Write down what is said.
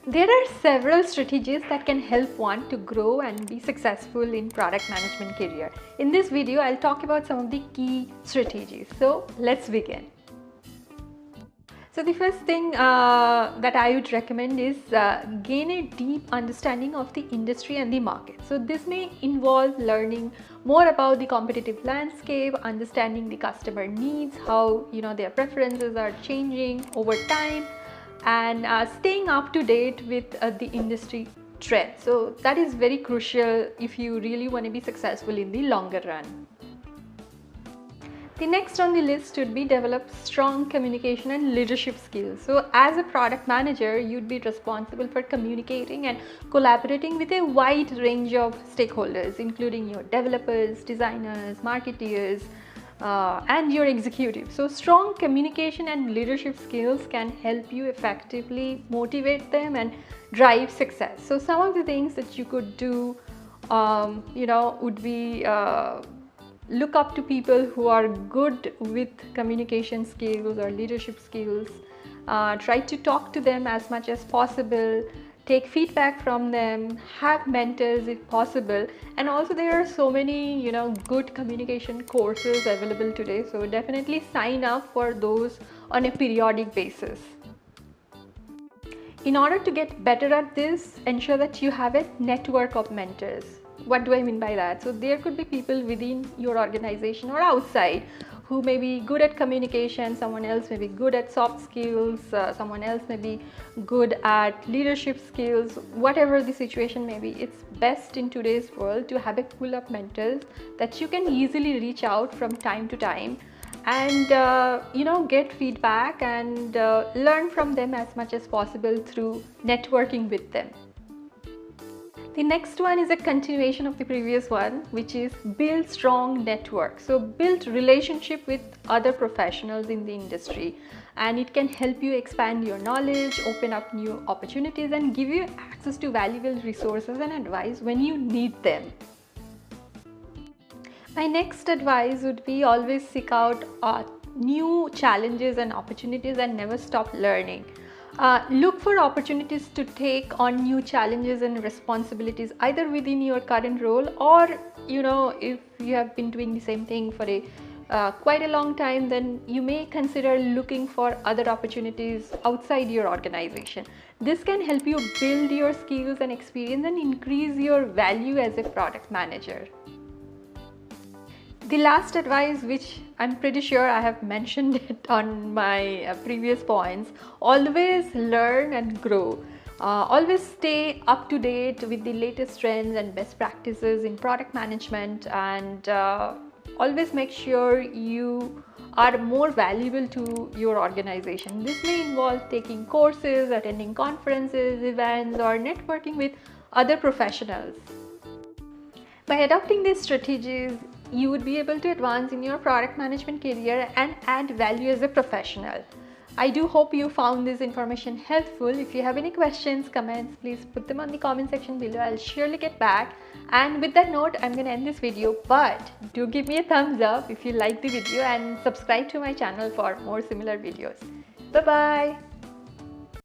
There are several strategies that can help one to grow and be successful in product management career. In this video, I'll talk about some of the key strategies. So let's begin. So the first thing that I would recommend is gain a deep understanding of the industry and the market. So this may involve learning more about the competitive landscape, understanding the customer needs, how their preferences are changing over time, and staying up to date with the industry trends. So that is very crucial if you really want to be successful in the longer run. The next on the list should be develop strong communication and leadership skills. So as a product manager, you'd be responsible for communicating and collaborating with a wide range of stakeholders, including your developers, designers, marketeers, and your executives. So strong communication and leadership skills can help you effectively motivate them and drive success. So some of the things that you could do would be look up to people who are good with communication skills or leadership skills. Try to talk to them as much as possible, take feedback from them, have mentors if possible. And also there are so many good communication courses available today, so definitely sign up for those on a periodic basis. In order to get better at this, ensure that you have a network of mentors. What do I mean by that? So there could be people within your organization or outside who may be good at communication, someone else may be good at soft skills, someone else may be good at leadership skills. Whatever the situation may be, it's best in today's world to have a pool of mentors that you can easily reach out from time to time and get feedback and learn from them as much as possible through networking with them. The next one is a continuation of the previous one, which is build strong network. So build relationship with other professionals in the industry, and it can help you expand your knowledge, open up new opportunities, and give you access to valuable resources and advice when you need them. My next advice would be always seek out new challenges and opportunities and never stop learning. Look for opportunities to take on new challenges and responsibilities either within your current role, or if you have been doing the same thing for quite a long time, then you may consider looking for other opportunities outside your organization. This can help you build your skills and experience and increase your value as a product manager. The last advice, which I'm pretty sure I have mentioned it on my previous points, always learn and grow. Always stay up to date with the latest trends and best practices in product management, and always make sure you are more valuable to your organization. This may involve taking courses, attending conferences, events, or networking with other professionals. By adopting these strategies, you would be able to advance in your product management career and add value as a professional. I do hope you found this information helpful. If you have any questions, comments, please put them on the comment section below. I'll surely get back. And with that note, I'm going to end this video, but do give me a thumbs up if you like the video and subscribe to my channel for more similar videos. Bye-bye.